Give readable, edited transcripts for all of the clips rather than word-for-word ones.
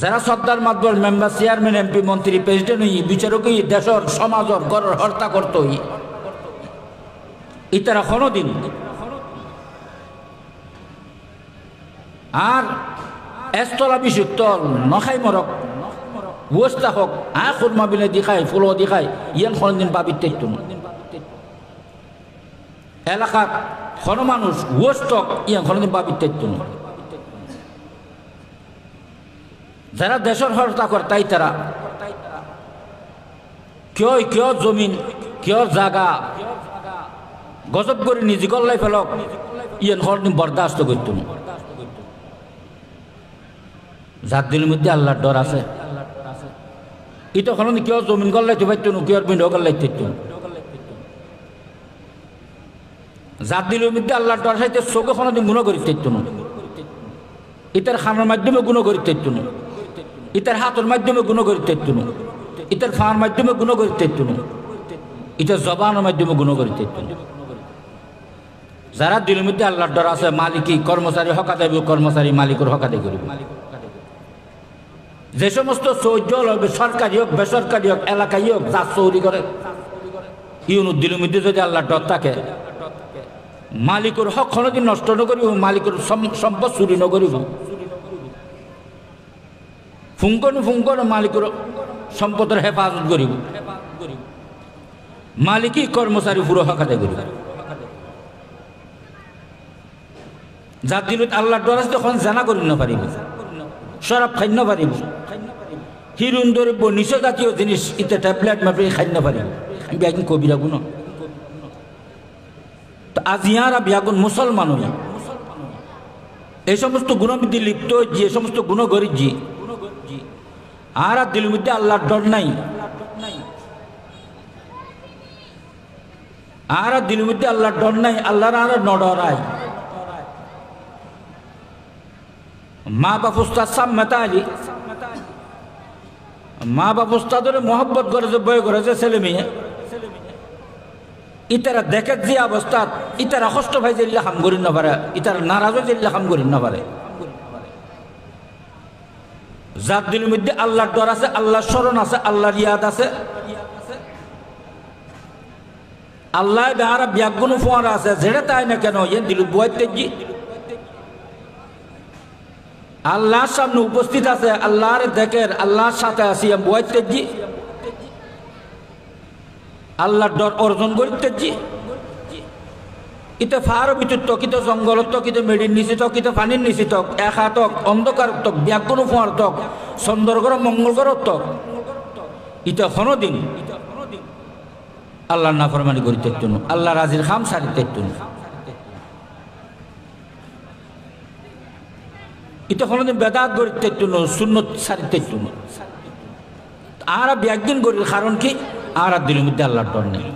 যারা সর্দার Matbar member chairman MP মন্ত্রী president হই বিচারকই দেশের সমাজর গড়ের হত্যা করতই ইতারা কোনোদিন আর এস্তলা বিশুক্ত নখাই মরক ওস্তা হোক খুরমা বিলে দিখাই ফুলো দিখাই ইয়ান কোনোদিন পাবিত এলাকার কোনো মানুষ ওস্তক ইয়ান কোনোদিন পাবিত যারা দেশের হত্যা করে তাই তারা কেউ জমিন কেউ জায়গা গজব করে নিজে গল্লাই ফেলক ইয়ান কোনোদিন বরদাস্ত করত না। যার দিনের মধ্যে আল্লাহর ডর আছে এটা কোনোদিন কেউ জমিন গল্লাইতে পারত না, কেউ বিন্ড গল্লাইতে পারত না। যার দিনের মধ্যে আল্লাহর ডর সাইতে চোখে কোনোদিন গুণ করিতে পারত না, ইতার খানার মাধ্যমে গুণ করিতে পারত না, ইতার হাতের মাধ্যমে গুণ করিতে পারত না, ইতার ফাঁর মাধ্যমে গুণ করিতে পারত না, ইতার জবানের মাধ্যমে গুণ করিতে পারত না। যারা দিনের মধ্যে আল্লাহর ডর আছে মালিকই কর্মচারী হকা দেবে, কর্মচারী মালিকের হকা দিয়ে করিবে। যে সমস্ত চৌজল হবে সরকারি হোক বেসরকারি হোক এলাকায় হোক যা চৌরি করে ইউনুর দিনের মধ্যে যদি আল্লাহর ডর থাকে মালিকের হক কোনোদিন নষ্ট নকরিব, মালিকের সম্পদ চুরি নকরিব, ফুঙ্কন মালিকের সম্পদের হেফাজত করিব, মালিকই কর্মচারী পুরো হক আদায় করিব। যার দিনত আল্লাহর ডর আছে তখন জানা করি না পারিব, শরাব খাই না পারিব, হিরুন দ্রব্য নিশা জাতীয় জিনিস ইতে ট্যাবলেট মাপে খাই না পারিব। আমি একদিন কবিরা গুণ আজ ইয়ারা বিয়াগুন মুসলমান হই এই সমস্ত গুণবিধি লিপ্ত যে সমস্ত গুণ করিছি আর দিলের মধ্যে আল্লাহর ডর নাই, আর দিলের মধ্যে আল্লাহর ডর নাই, আল্লাহর আর নডরাই মা বাপ উস্তাদ সাম্মাতা আলী মা বাপ উস্তাদের মহব্বত করেছে বয় করেছে ছেলে মেয়ে ইতারা দেখে যে অবস্থা ইতারা কষ্ট ভাই যেগুলা কাম করি না পারে, ইতারা নারাজও যেগুলা কাম করি না পারে। যার দিলের মধ্যে আল্লাহর ডর আছে, আল্লাহর স্মরণ আছে, আল্লাহর ইয়াদ আছে, আল্লাহ বেহারা ব্যাগুন ফোয়ারা আছে যেটা তাই না কেন ইয়ে দিল বয় তেজি আল্লাহর সামনে উপস্থিত আছে, আল্লাহর দেখের আল্লাহর সাথে আছি বয় তেজি আল্লাহর ডর অর্জন করিতেছি। ইতে ফার ভিতর তক ইতে জঙ্গলত তক ইতে মেডির নিচে তক ইতে পানির নিচে তক একা তক অন্ধকার তক ব্যাগুন ফোয়ার তক চন্দ্রগর মঙ্গলগর তক ইতে কোনোদিন আল্লাহর নাফরমানি করিতে না, আল্লাহ রাজির খাম সারিতে না, ইতে কোনোদিন বেদাত করিতে না, সুন্নত সারিতে না। আর ব্যাগদিন করি কারণ কি আর দিলের মধ্যে আল্লাহর ডর নেই।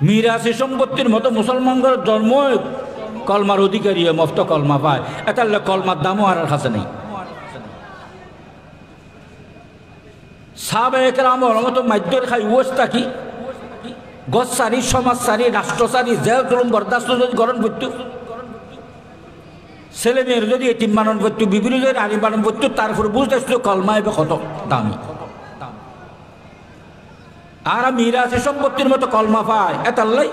মিরাসি সম্পত্তির মতো মুসলমানদের জন্ম কলমার অধিকারী মফত কলমা পায়, এটা কলমার দামও আর কাছে নেই। সাহাবায়ে কেরামের মতো মাধ্যর খাই ওস্তা কি গছ সারি সমাজ সারি রাষ্ট্র সারি জেল জুলুম বরদাস্ত যদি গরম করত, ছেলে মেয়ের যদি এতিম মানন করত, বিভিন্ন যদি আনি মানন করত, তারপরে বুঝতে আসলো কলমা এবার কত দামি। আর মিরাসি সম্পত্তির মতো কলমা পায় এতাল্লাই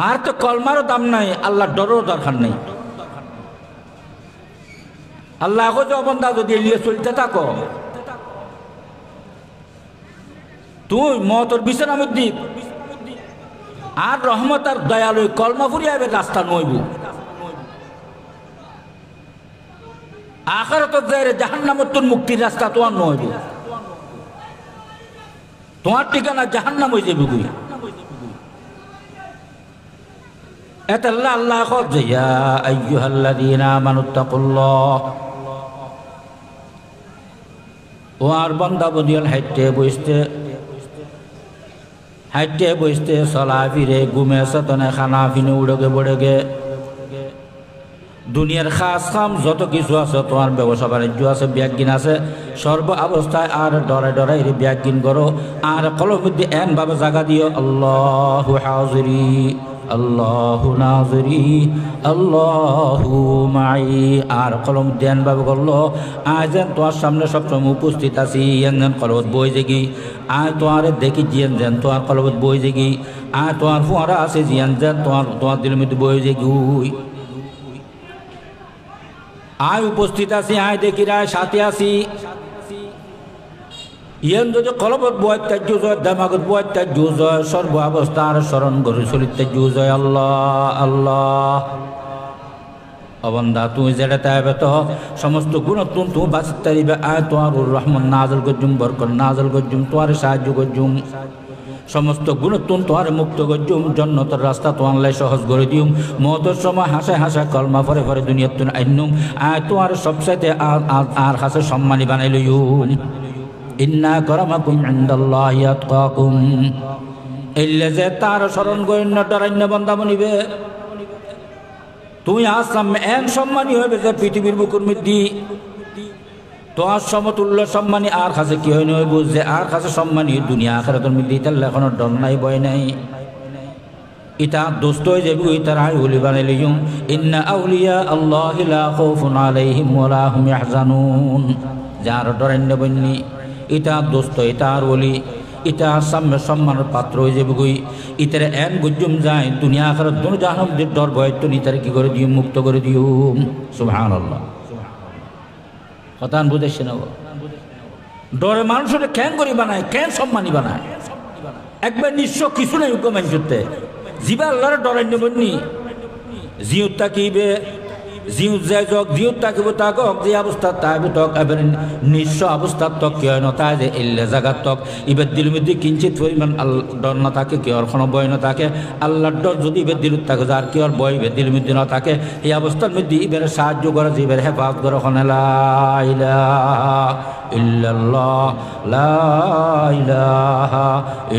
আর তো কলমারও দাম নাই, আল্লাহর ডরেরও দরকার নেই। আল্লাহ বন্দা যদি এলিয়ে চলতে থাকো তুই মতর বিছানা মধ্যে আর রহমত আর দয়ালু কলমা ফুরিয়ে রাস্তা নইব আখারত জাহান্নামত তোর মুক্তির রাস্তা তোমার নইব, তোমার ঠিকানা জাহান্নাম হয়ে যাবে। গুই এত আল্লাহ আল্লাহ ইয়া আইয়ুহাল্লাযীনা আমানুত্তাকুল্লাহ ও আর বান্দা বদিয়াল হাইটে বসতে চলা ফিরে ঘুমে সতনে খানা ফিনে উড়গে বড়গে দুনিয়ার খাস খাম যত কিছু আছে তোমার ব্যবসা বাণিজ্য আছে ব্যাগিন আছে সর্ব অবস্থায় আর ডরে ডরে ব্যাগিন করো আর কলম মধ্যে এন ভাবে জায়গা দিও আল্লাহু হাজিরি আল্লাহু নাজিরি আল্লাহু মাই আর কলম ধ্যান ভাবে করলো আয় যেন তোমার সামনে সবসময় উপস্থিত আছি যেন কলবত বই জেগি আয় তোমার দেখি জিয়ান যেন তোমার কলবত বই জেগি আয় তোমার ফুয়ারা আছে জিয়ান যেন তোমার দিলের মধ্যে বই জেগুই আয় উপস্থিত আছি আয় দেখি রায় সাথে আছি ইয়ান যদি কলবত বয় তাজ্জুজ হয় দামাগত বয় তাজ্জুজ হয় সর্ব অবস্থার স্মরণ করে চলিত তাজ্জুজ হয় আল্লাহ আল্লাহ অবন্দা তুই যেটা তাইবে তো সমস্ত গুণ তুমি বাঁচিত তারিবে আয় তোমার রহমান নাজল গজ্জুম বরকত নাজল গজ্জুম তোমার সাহায্য গজ্জুম সমস্ত গুণ তোমার মুক্ত গজ্জুম জন্নতর রাস্তা তোমার সহজ করে দিউম মতের সময় হাসে হাসা কলমা পরে পরে দুনিয়ার তুন আইনুম আয় তোমার সবসাইতে আর হাসে সম্মানী বানাই লইউম ইন্না করমাকুম ইনদাল্লাহি আতকাকুম ইল্লা যে তার শরণ গণ্য ডরান্য বান্দা বনিবে তুই আসাম এন সম্মানী হইবে যে পৃথিবীর বুকুর মধ্যে তোমার সমতুল্য সম্মানী আর কাছে কি হয় নয় বুঝছে আর কাছে সম্মানী দুনিয়া আখিরাতের মধ্যে ইতার এখনো ডর নাই ভয় নাই ইতা দোস্ত হয়ে যাবি ইতার আয় ওলি বানাই লইম ইন্না আউলিয়া আল্লাহি লা খাউফুন আলাইহিম ওয়া লা হুম ইয়াহজানুন যার ডরান্য বন্নি ইতা দোস্ত ইতার ওলি ইতা সামনে সম্মানের পাত্র হয়ে যাবে গই ইতারে এন গুজুম যায় দুনিয়া আখিরাত দুনো জাহান্নামের ডর ভয় তো ইতারে কি করে দিও মুক্ত করে দিও সুবহানাল্লাহ কথা বুঝেছেন না ডরে মানুষের কেন করি বানায় কেন সম্মানী বানায় একবার নিঃস্ব কিছু নেই হুকুমান করতে জিবা আল্লাহর ডরাই নেবনি জিউত তাকিবে জিউত যাই যোগ জিউত তাকিব তাকক যে অবস্থা তাইব তক এবার নিঃস্ব অবস্থা তক কি হয় না তাই যে এল্লে জাগাত তক এবার দিল মধ্যে কিঞ্চিত পরিমাণ ডর না থাকে কি ওর কোনো ভয় না থাকে আল্লাহর ডর যদি এবার দিল থাকে যার কি ওর ভয় এবার দিল মধ্যে না থাকে এই অবস্থার মধ্যে এবার সাহায্য করে যে এবার হেফাজত করে ওখানে লা ইলাহা ইল্লাল্লাহ লা ইলাহা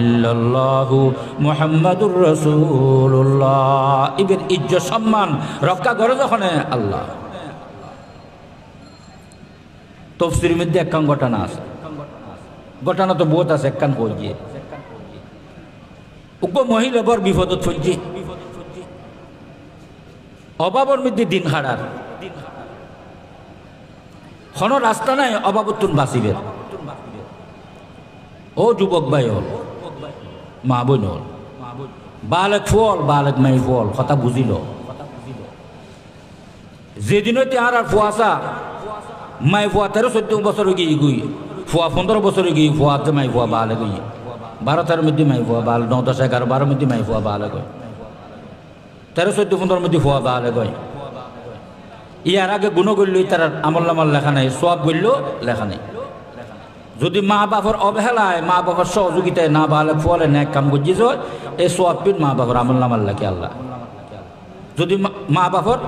ইল্লাল্লাহু মুহাম্মাদুর রাসূলুল্লাহ এবার ইজ্জত সম্মান রক্ষা করে যখন আল্লাহ তফসিরের মধ্যে একখান ঘটনা আছে ঘটনা তো বহুত আছে একখান কই গিয়ে উপ মহিলা বর বিপদত ফলছি অভাবের মধ্যে দিন হারার কোনো রাস্তা নাই অভাবতুন বাঁচিবে ও যুবক ভাই হল মা বোন হল বালক ফল বালক মাই ফল কথা বুঝিল যেদিনও আর ফুয়াশা মাই ফুয়া 13-14 বছর গিয়ে গুই ফুয়া 15 বছর গিয়ে ফুয়াতে মাই ফুয়া বালে গই 12-13 মধ্যে মাই ফুয়া বাল 9-10-11-12 মধ্যে মাই ফুয়া বালে গই 13-14-15 মধ্যে ফুয়া বালে গই ইয়ার আগে গুণ করল তার আমল নামার লেখা নাই সব করল লেখা নেই যদি মা বাবার অবহেলায় মা বাবার সহযোগিতায় না বালে ফুয়ালে ন্যাক কাম করছিস এই সব পিন মা বাবার আমল নামার লেখে আল্লাহ যদি মা বাবার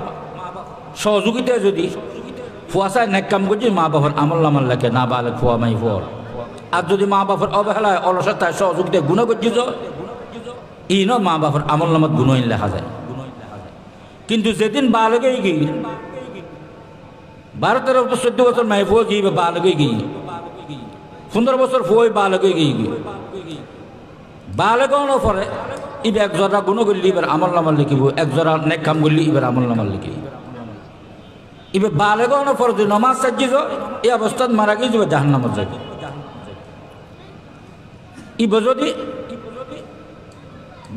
সহযোগিতায় যদি ফুয়াশায় নেক কাম করছি মা বাবার আমল নামার লেখে না বালে ফুয়া মাই ফল আর যদি মা বাবার অবহেলায় অলসতায় সহযোগিতায় গুণ করছিস ইন মা বাবার আমল নামাত গুণহীন লেখা যায় কিন্তু যেদিন বালকে গিয়ে 12-13-14 বছর মাই ফুয়া গিয়ে বালকে গিয়ে 15 বছর ফুয়াই বালকে গিয়ে বালকে পরে ইবে এক জোড়া গুণ করলি এবার আমল নামার লিখিব এক জোড়া নেক কাম করলি এবার আমল নামার লিখিব এবার বালেগো পর যদি নমাজ সাজিত এই অবস্থাত মারা গিয়ে যাবে জাহান্নামত যাবে ইব যদি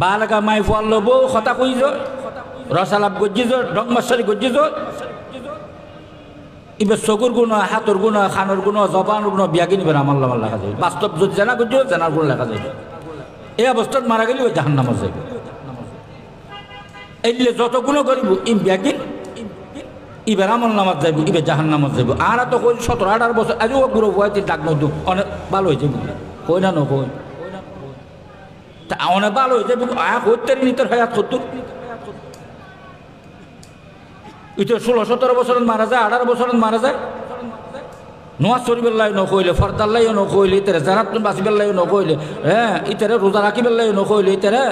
বালেগা মাই ফুয়াল লব কথা কইজ রসালাপ গজ্জিজ ডংমাসারি গজ্জিজ এবার চকুর গুণ হাতর গুণ খানোর গুণ জবানোর গুণ বিয়া কিনবে আমল নামার লেখা যাবে বাস্তব যদি জানা গজ্জিজ জানার গুণ লেখা যাবে এই অবস্থাত মারা গেলে জাহান্নামত যাবে এইলে যত গুণ করিব ইম বিয়া কিন ইবার আমল নামাজ যাইব ইবে জাহান নামাজ যাইব আর তো কই 17-18 বছর আজও বুড়ো বয়সে ডাক নদু অনেক ভালো হয়ে যাবে কই না নকই তা অনেক ভালো হয়ে যাবে করতে নিতর হায়াত করতুর ইতো 16-17 বছর মারা যায় 18 বছর মারা যায় নোয়াজ শরীফের লাই নকইলে ফরদার লাই নকইলে ইতারে জানাত বাঁচিবের লাই নকইলে হ্যাঁ ইতারে রোজা রাখিবের লাই নকইলে ইতারে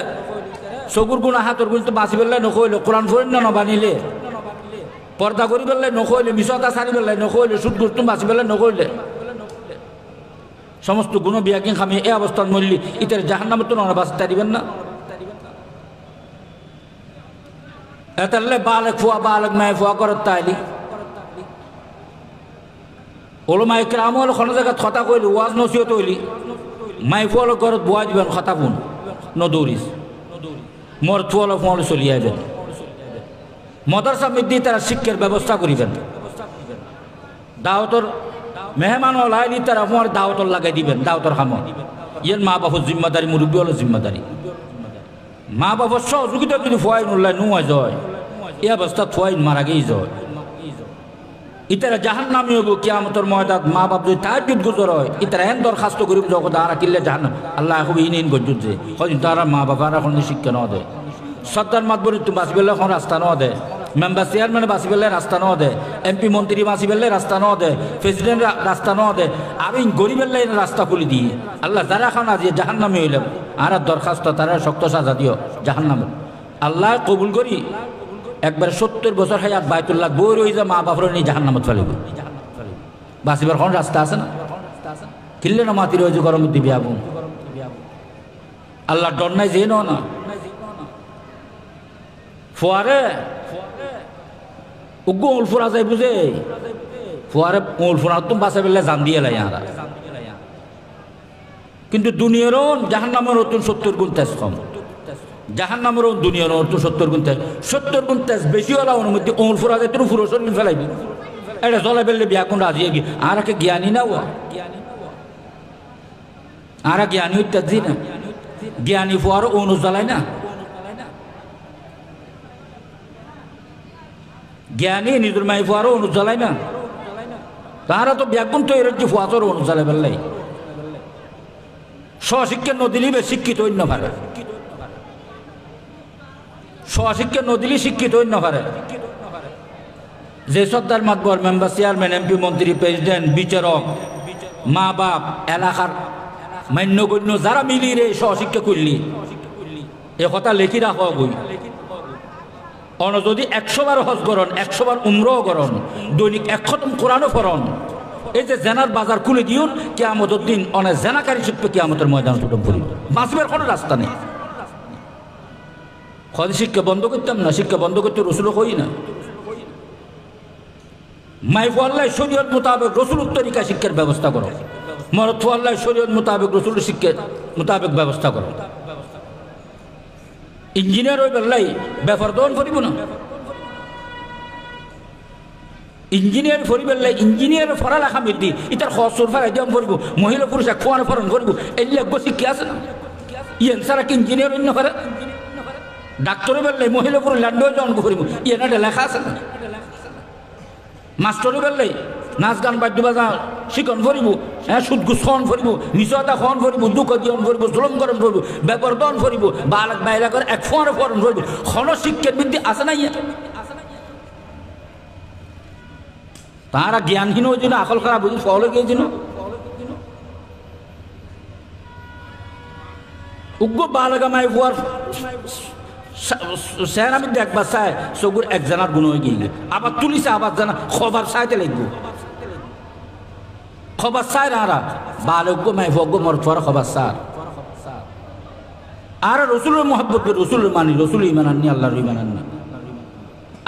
চকুর গুণা হাতর গুণ তো বাঁচিবের লাই নকইলে কোরআন ফরিন না বানিলে পর্দা করি পেলাই নকইলে মিশতা সারি পেলাই নকইলে সুদ গুরুত্ব বাঁচি পেলাই নকইলে সমস্ত গুণ বিয়াকিং খামি এই অবস্থান মরলি ইতার জাহান্নামে তো না বাঁচতে দিবেন না এতালে বালক ফুয়া বালক মায় ফুয়া করত তাইলি ওলমা ইকরাম হল কোনো জায়গায় কথা কইলি ওয়াজ নসিহত হইলি মাইফল ঘরত বুয়া দিবেন কথা বুন নদৌরিস মোর চুয়াল ফল চলিয়ে আইবেন মদরসা মধ্যে তারা শিক্ষার ব্যবস্থা করিবেন দাওয়াতর মেহমান লাইনি তারা আমার দাওয়াতর লাগাই দিবেন দাওয়াতর খামো ইয়ের মা বাবার জিম্মাদারি মুরব্বী হলো জিম্মাদারি মা বাবার সহযোগিতা যদি ফোয়াইন উল্লাহ নুয়া যায় এই অবস্থা ফোয়াইন মারা গেই যায় ইতারা জাহান নামি হবো কিয়ামতর ময়দাত মা বাপ যদি তাহাজ্জুদ গুজর হয় ইতারা এন দরখাস্ত করিব জগৎ আর কিল্লে জাহান আল্লাহ খুব ইন গজ্জুদ যে হয়তো তারা মা বাবার এখন শিক্ষা ন দেয় সর্দার মাতবরি তুমি বাঁচি পেলে এখন রাস্তা ন দেয় মেম্বার চেয়ারম্যানে বাঁচি পেলে রাস্তা ন দেয় এমপি মন্ত্রী বাঁচি পেলে রাস্তা ন দেয় প্রেসিডেন্ট রাস্তা ন দেয় আমি গরিবের লাইনে রাস্তা খুলি দিই আল্লাহ যারা এখন আজ জাহান নামে হইলাম আর দরখাস্ত তারা শক্ত সাজা দিও জাহান নামে আল্লাহ কবুল করি একবার 70 বছর হায়াত বাইতুল্লাহ বই রয়ে যা মা বাপর নিয়ে জাহান নামত ফেলিব বাঁচিবার কোন রাস্তা আছে না কিনলে না মাতি রয়েছে গরম দিবি আগুন আল্লাহ ডর নাই যে না ফোয়ারে উগ্গো উলফুরা যাই বুঝে ফোয়ারে উলফুরা তুমি বাসা বেলে জান দিয়ে লাই আরা কিন্তু দুনিয়ারও জাহান নামের নতুন 70 গুণ তেজ কম জাহান নামেরও দুনিয়ার নতুন 70 গুণ তেজ 70 গুণ তেজ বেশি হলা ওর মধ্যে উলফুরা যাই তুমি পুরো শরীর ফেলাইবি এটা জলে বেললে বিয়া কোন রাজি গিয়ে আর কে জ্ঞানী না ও আর জ্ঞানী হইতে না জ্ঞানী ফোয়ার অনু জ্বালায় না জ্ঞানী নিজের মাই ফোয়ারও অনু জ্বালায় না তারা তো ব্যাগুন তো এর যে ফোয়াচর অনু জ্বালাই বেললাই স্বশিক্ষা নদিলি শিক্ষিত অন্য পারে স্বশিক্ষা নদিলি শিক্ষিত অন্য পারে যে সর্দার মাতবর মেম্বার চেয়ারম্যান এমপি মন্ত্রী প্রেসিডেন্ট বিচারক মা বাপ এলাকার মান্যগণ্য যারা মিলি রে স্বশিক্ষা করলি এ কথা লেখি রাখা বই অন যদি 100 বার হজ করন 100 বার উমরাও করন দৈনিক 1 খতম কোরআনও পড়ন এই যে জেনার বাজার খুলে দিউন কিয়ামতের দিন অনেক জেনাকারী শিখবে কিয়ামতের ময়দানে টুটম পড়ি বাঁচবার কোনো রাস্তা নেই খদ শিক্ষা বন্ধ করতাম না শিক্ষা বন্ধ করতে রসুল কই না মাইফু আল্লাহ শরীয়ত মোতাবেক রসুলের তরিকা শিক্ষার ব্যবস্থা করো মরথু আল্লাহ শরীয়ত মোতাবেক রসুলের শিক্ষার মোতাবেক ব্যবস্থা করো ইঞ্জিনিয়ার ওই বেল্লাই ব্যাপার দন করিব না ইঞ্জিনিয়ার ফরি বেল্লাই ইঞ্জিনিয়ার পড়ালেখা বৃদ্ধি ইতার খসর ফেলাই দিয়াম করিব মহিলা পুরুষ এক খোয়ানো ফরন করিব এলে শিক্ষা আছে না ইয়েন সারা কি ইঞ্জিনিয়ার অন্য করে ডাক্তারের বেল্লাই মহিলা পুরুষ ল্যান্ডও জন করিব ইয়ে না লেখা আছে না মাস্টরের বেল্লাই নাচ গান বাদ্য বাজা শিকন ফরিব হ্যাঁ সুদগুস খন ফরিব মিশতা খন ফরিব দুঃখ দিয়ন ফরিব জুলম করন ফরিব ব্যাপার দন ফরিব বালাক বাইলা করে এক ফোয়ারে ফরন ফরিব খন শিক্ষার বৃদ্ধি আছে না ইয়ে তারা জ্ঞানহীন হয়েছিল আকল খারাপ হয়েছিল ফলে গিয়েছিল উগ্র বালাগামায় ফোয়ার সেরামি দেখবার চাই সগুর একজনের গুণ হয়ে গিয়ে আবার তুলিছে আবার জানা খবর চাইতে লাগবো খবর চাই না বালজ্ঞ মাইফজ্ঞ মরফর খবর চার আর রসুলের মহব্বত রসুলের মানি রসুল ইমান আননি আল্লাহর ইমান আননি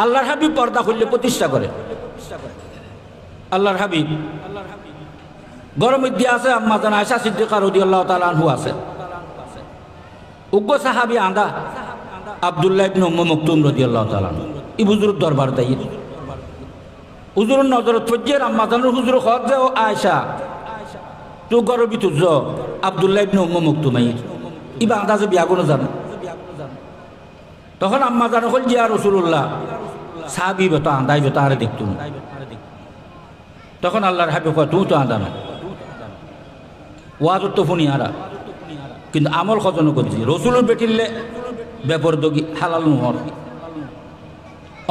আল্লাহর হাবিব পর্দা করলে প্রতিষ্ঠা করে আল্লাহর হাবিব গরম দিয়ে আছে আম্মা জান আয়েশা সিদ্দিকা রাদিয়াল্লাহু তাআলা আনহু আছে উগ্র সাহাবী আন্দা আব্দুল্লাহ ইবনে উম্মে মাকতুম রাদিয়াল্লাহু তাআলা ই হুজুর দরবার দাই হুজুর নজরত ফজ্জের আম্মা জানুর হুজুর খত যাও আয়েশা তো গরবিত জ আব্দুল্লাহ ইবনে উম্মে মাকতুম ইবা আন্দাজে বিয়া কোন জানো তখন আম্মা জানো কল ইয়া রাসূলুল্লাহ সাহাবী বেটা আন্দাই বেটা আরে দেখতুন তখন আল্লাহর হাবিব কয় তুই তো আন্দা না ওয়াজ তো ফোনি আরা কিন্তু আমল খতন করছি রসুলের বেটিলে বেপরদগি হালাল নহর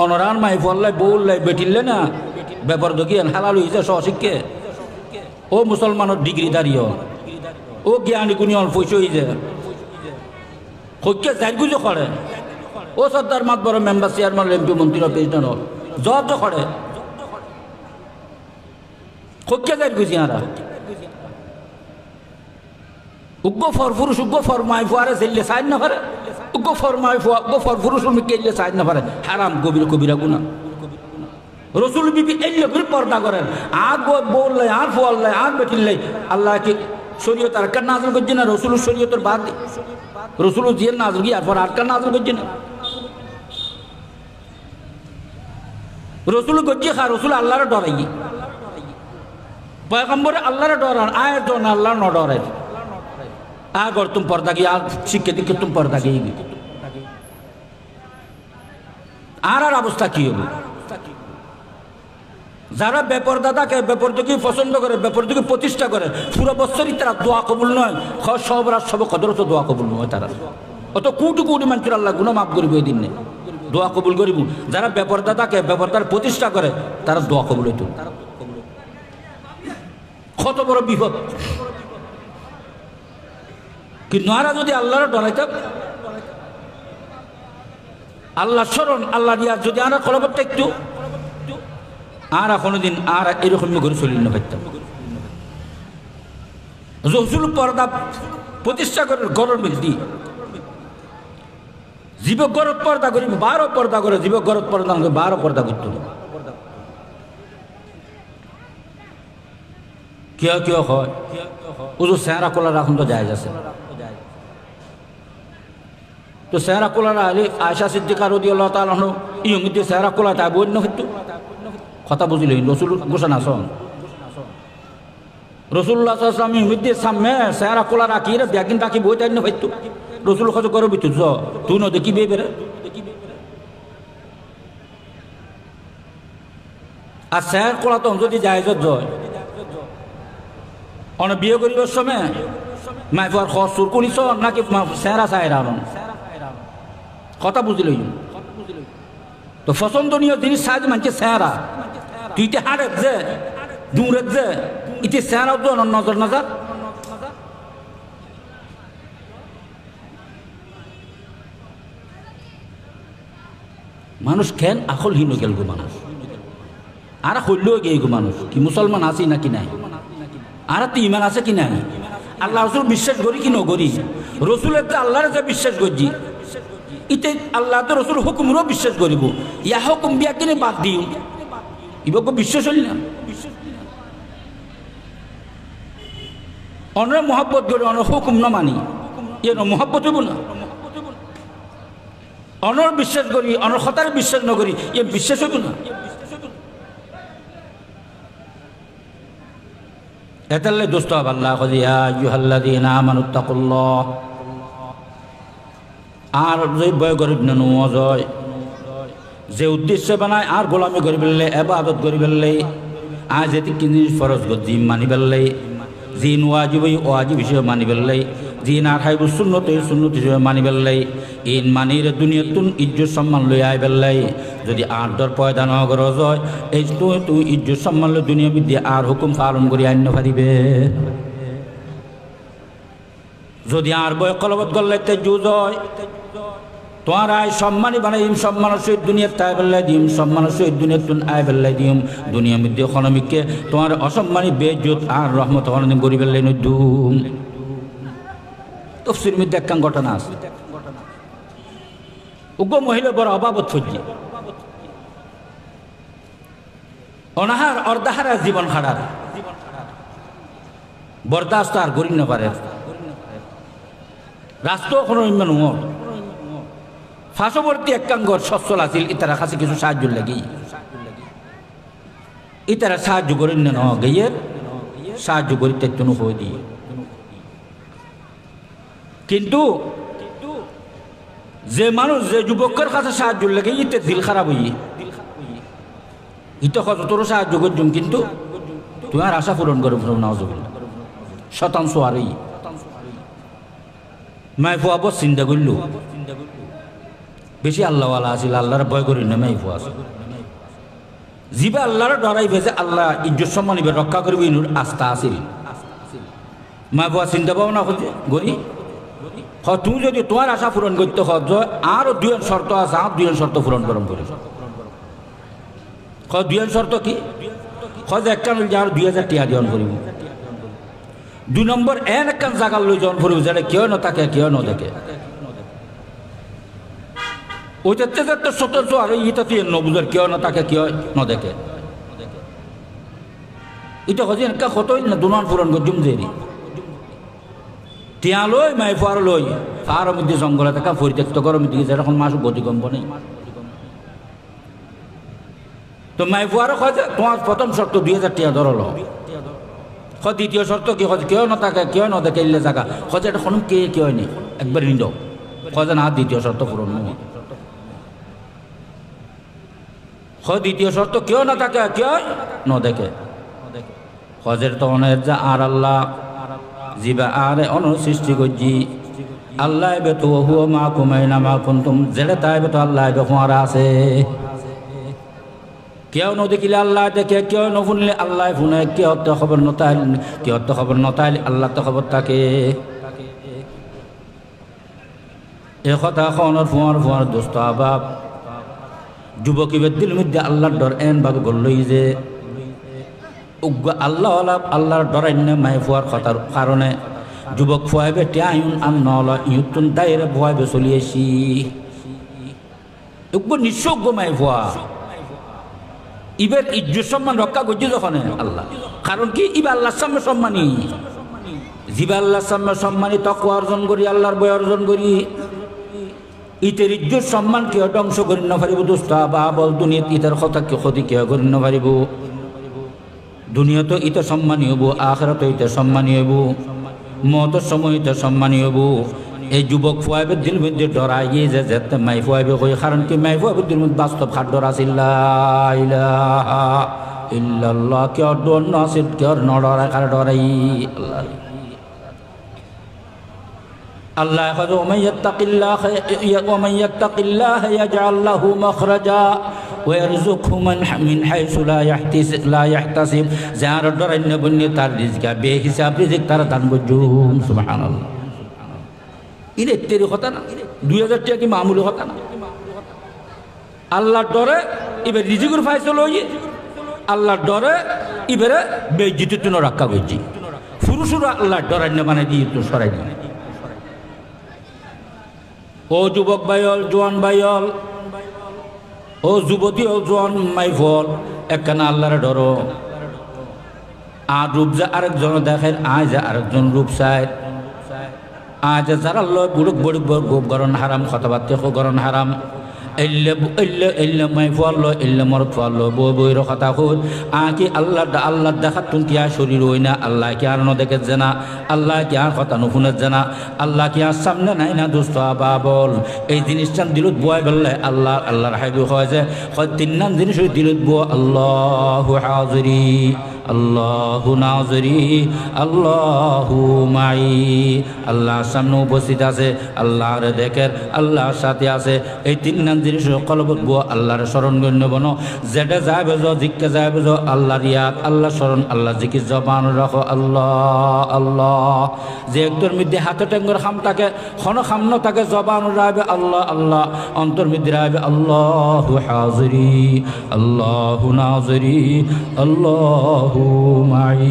অনরান মাই ফল্লাই বউল্লাই বেটিলে না বেপরদগি হালাল হয়েছে সশিক্ষে ও মুসলমানের ডিগ্রি দাঁড়িয়ে ও জ্ঞানী গুণী অল্প হয়েছে সৈক্যে যাই গুজো করে ও সর্দার মাত বড় মেম্বার চেয়ারম্যান এমপি মন্ত্রী প্রেসিডেন্ট হল জব করে সৈক্যে যাই গুজি আরা উগ্র ফর পুরুষ উগ্র ফর মাই ফুয়ারে জেললে সাইড না পারে উগ্র ফর মাই ফুয়া উগ্র ফর পুরুষ কেললে সাইড না পারে হারাম কবিরা কবিরা গুণা রসুল বিবি এলে করে পর্দা করেন আর বললে আর ফোয়াল্লাই আর বেঠিল্লাই আল্লাহ কি শরীয়ত আর কার নাজল করছে না রসুল শরীয়তের বাদ রসুল জিয়ার নাজল কি আর পর আর কার নাজল করছে না রসুল করছে খা রসুল আল্লাহর ডরাই পয়গম্বরে আল্লাহর ডরান আয় তো না আল্লাহ ন ডরেন আগর তুম পর্দা কি আর শিক্ষা দিকে তুম পর্দা গিয়ে আর অবস্থা কি হবে যারা বেপরদাদাকে বেপরদকে পছন্দ করে বেপরদকে প্রতিষ্ঠা করে পুরো বছরই তারা দোয়া কবুল নয় সব রাত সব কদরত দোয়া কবুল নয় তারা অত কোটি কোটি মানুষের আল্লাহ গুনাহ মাফ করবে এই দিনে দোয়া কবুল করিব যারা বেপরদাদাকে বেপরদার প্রতিষ্ঠা করে তারা দোয়া কবুল হইতো কত বড় বিপদ কিন্তু আর যদি আল্লাহর ডরাইত আল্লাহ স্মরণ আল্লাহ দিয়া যদি আমরা কলবতটা একটু আর কোনোদিন আর এরকম করে চলিল না পারতাম রসুল পর্দা প্রতিষ্ঠা করে গরর ব্যক্তি জীব গরত পর্দা করিব 12 পর্দা করে জীব গরত পর্দা করে 12 পর্দা করত কিয় হয় ও যে চেহারা কোলা রাখুন তো যায় আছে তো চেহারা কোলারা আলী আয়েশা সিদ্দিকা রাদিয়াল্লাহু তাআলা আনহা ইয়মিতে চেহারা কোলা তাই বন্য হইতো কথা বুঝিল রসুল ঘোষণা শোন রসুল্লাহ সাল্লাল্লাহু ইয়মিতে সামনে চেহারা কোলা রাখি রে ব্যাগিন রাখি বই তাই না হইতো রসুল খোঁজ করো বিতু য তুই ন দেখি বে বেরে আর চেহারা কোলা তো যদি জায়েজ জয় অন বিয়ে করিবার সময় মাইফার খসুর করিস নাকি চেহারা চাহেরা আনন কথা বুঝিল তো পছন্দনীয় জিনিস সাজ মানছে চেহারা তুই তে হাড়ে যে দূরে যে ইতি চেহারাও তো নজর নজর মানুষ কেন আকলহীন গেল গো মানুষ আর হইলেও গিয়ে গো মানুষ কি মুসলমান আছি নাকি নাই আর তো ইমান আছে কি নাই আল্লাহ রসুল বিশ্বাস করি কি নগরি রসুলের তো আল্লাহর যে বিশ্বাস করছি ইতে আল্লাহ তো রসুল হুকুমরও বিশ্বাস করিব ইয়া হুকুম বিয়া কিনে বাদ দিও ইবক বিশ্বাস হইল না অন্য মহব্বত করি অন্য হুকুম না মানি ইয়ে মহব্বত হইব না অনর বিশ্বাস করি অনর খতার বিশ্বাস নকরি ইয়ে বিশ্বাস হইব না এতাল্লে দোস্ত আল্লাহ কদিয়া ইউহাল্লাযীনা আমানুত্তাকুল্লাহ আর যে ভয় গরিব নানু অজয় যে উদ্দেশ্যে বানায় আর গোলামি করি ফেললে এবাদত করি ফেললে আজ এটি কি জিনিস ফরজ জিম মানি ফেললে জিন ওয়াজিব ওয়াজিব হিসেবে মানি ফেললে জিন আর হাইব সুন্নত হিসেবে মানি ফেললে ইন মানির দুনিয়াতুন ইজ্জত সম্মান লই আই ফেললে যদি আর দর পয়দা ন গরজ হয় এই তুই ইজ্জত সম্মান লই দুনিয়া বিদ্যা আর হুকুম পালন করি আইন পারিবে যদি আর বয় কলবত করলে তে জুজ হয় তোমার আয় সম্মানী বানাই দিম সম্মানের সহিত দুনিয়ার তাই বেল্লাই দিম সম্মানের সহিত দুনিয়ার তুন আয় বেল্লাই দিম দুনিয়ার মধ্যে অনমিককে তোমার অসম্মানী বেজুত আর রহমত অনদিন করি বেল্লাই নদুম তফসির মধ্যে একখান ঘটনা আছে উগ্র মহিলা বড় অবাবত ফুজি অনাহার অর্ধাহারা জীবন খাড়ার বরদাস্ত আর করি না পারে রাষ্ট্র কোনো ইমান পার্শ্ববর্তী একাঙ্গর সচ্ছল আছিল ইতারা কাছে কিছু সাহায্য লাগি ইতারা সাহায্য করেন না গিয়ে সাহায্য করিতে জন্য হয়ে দিয়ে কিন্তু যে মানুষ যে যুবকের কাছে সাহায্য লাগে ইতে দিল খারাপ হই ইতে কত তোর সাহায্য করছুম কিন্তু তোমার আশা পূরণ করে নাওজুবিল্লাহ শতাংশ আরই মাই ফুয়াব চিন্তা করল বেশি আল্লাহওয়ালা আছিল আল্লাহর ভয় করি না মাই ফুয়া আছে জিবা আল্লাহর ডরাই ভেসে আল্লাহ ইজ্জত সম্মান রক্ষা করবি ইনুর আস্থা আছিল মাই ফুয়া চিন্তা ভাবনা করছে গরি তুমি যদি তোমার আশা পূরণ করতে হজ আরো দুজন শর্ত আছে আর দুজন শর্ত পূরণ করম করে দুজন শর্ত কি হজ একটা আর 2000 টিয়া দিয়ন করিব 2 নম্বর এন একখান জায়গার লই জন ফুরিব যেটা কেউ না থাকে কেউ না দেখে ওইটাতে তো সতর্ক আর ইটা তুই নবুজার কেউ না তাকে কেউ ন দেখে এটা হচ্ছে এনকা কতই না দুনান পুরন গজুম দেরি টিয়া লই মাই ফার লই ফার মধ্যে জঙ্গলে থাকা পরিত্যক্ত করার মধ্যে যেরকম মাস গতিকম্প নেই তো মাই ফুয়ারও খোঁজে তোমার প্রথম শর্ত 2000 টাকা ধরল দ্বিতীয় শর্ত কি খোঁজ কেউ না থাকে কেউ না দেখে ইলে জায়গা খোঁজে এটা কোনো কে কেউ নেই একবার নিল খোঁজে না দ্বিতীয় শর্ত পূরণ নয় দ্বিতীয় শর্ত কেউ না থাকে কেউ ন দেখে খোঁজের তো অনেক যা আর আল্লাহ জিবা আরে অন সৃষ্টি করছি আল্লাহ বেতো হুয়া মা কুমাই না মা কুন্তুম জেলে তাই বেতো আল্লাহ বেফারা আছে কেউ ন দেখিলে আল্লাহ দেখে কেউ ন শুনলে আল্লাহ শুনে কেউ তো খবর নতাইল কেউ তো খবর নতাইলে আল্লাহ তো খবর থাকে এ কথা খনর ফুয়ার দোস্ত আবাব যুবকীবের দিল মধ্যে আল্লাহর ডর এন ভাবে বললই যে আল্লাহ আল্লাহর ডরান্য মাই ফুয়ার কথার কারণে যুবক ফুয়াবে টিয়াইন আর নল ইউতুন দায়ের ভয়াবে চলিয়েছি নিঃস্ব মাই ফুয়া ইবের ইজ্জত সম্মান রক্ষা করছি যখন আল্লাহ কারণ কি ইবা আল্লাহর সামনে সম্মানী জিবা আল্লাহর সামনে সম্মানী তাকওয়া অর্জন করি আল্লাহর ভয় অর্জন করি ইতের ইজ্জত সম্মান কেউ ধ্বংস করি না পারিব দোস্ত বা বল দুনিয়াত ইতার কথা কেউ ক্ষতি কেউ করি না পারিব দুনিয়া তো ইতে সম্মানী হব আখিরাত ইতে সম্মানী হব মতের সময় ইতে সম্মানী হব এই যুবক ফুয়াবের দিল মধ্যে ডরাই গিয়ে যে যেতে মাই ফুয়াবে কই কারণ কি মাই ফুয়াবের দিল মধ্যে বাস্তব খাট ডর আছে ইল্লাল্লাহ কেউ ডর না আছে কেউ নডরাই কার ডরাই আল্লাহ আল্লাহ কয় ওমান ইয়াত্তাকিল্লাহ ইয়াজআল লাহু মাখরাজা ওয়া ইয়ারযুকহু মিন হাইসু লা ইয়াহতাসিব যার ডরাইন্য বন্য তার রিজক বেহিসাব রিজক তার দান বজুম সুবহানাল্লাহ ইনে তেরি কথা না 2000 টাকা কি মামুলি কথা না আল্লাহর ডরে এবার রিজিকের ফয়সালা হই আল্লাহর ডরে এবারে বেইজ্জতি তুন রক্ষা করছি পুরুষরা আল্লাহর ডরাইন্য মানে দিয়ে তো সরাই না ও যুবক ভাইল জোয়ান ভাইল ও যুবতী ও জোয়ান মাইফল একখানা আল্লাহর ডরো আর রূপ যা আরেকজন দেখেন আজ যা আরেকজন রূপ চায় আজ যারা লয় বুড়ুক বুড়ুক গোপ গরণ হারাম কথাবার্তা গরণ হারাম এল্লে মাই ফুয়াল এল্লে মরদ ফুয়াল বইর কথা খুদ কি আল্লাহ দেখাত তুমি কি আর শরীর হই না আল্লাহ কি আর ন দেখে জানা আল্লাহ কি আর কথা নুশুনে জানা আল্লাহ কি আর সামনে নাই না দোস্ত বাবল এই জিনিসটা দিলত বয় বললে আল্লাহর হাইবি হয় যে তিন নাম জিনিস দিলত বো আল্লাহু হাজিরি আল্লাহু নাজরি আল্লাহু মাই আল্লাহ সামনে উপস্থিত আছে আল্লাহর দেখের আল্লাহর সাথে আছে এই তিন নাম জিনিস কলবত বো আল্লাহর স্মরণ গণ্য বনো যেটা যাবে জিজ্ঞে যাবে আল্লাহর ইয়াদ আল্লাহ স্মরণ আল্লাহ জিকির জবান রাখো আল্লাহ আল্লাহ যে একদর মধ্যে হাতে টেঙ্গর খাম থাকে ক্ষণ খাম ন থাকে জবান রাবে আল্লাহ আল্লাহ অন্তর মধ্যে রাবে আল্লাহু হাজিরি আল্লাহু নাজরি আল্লাহ মাই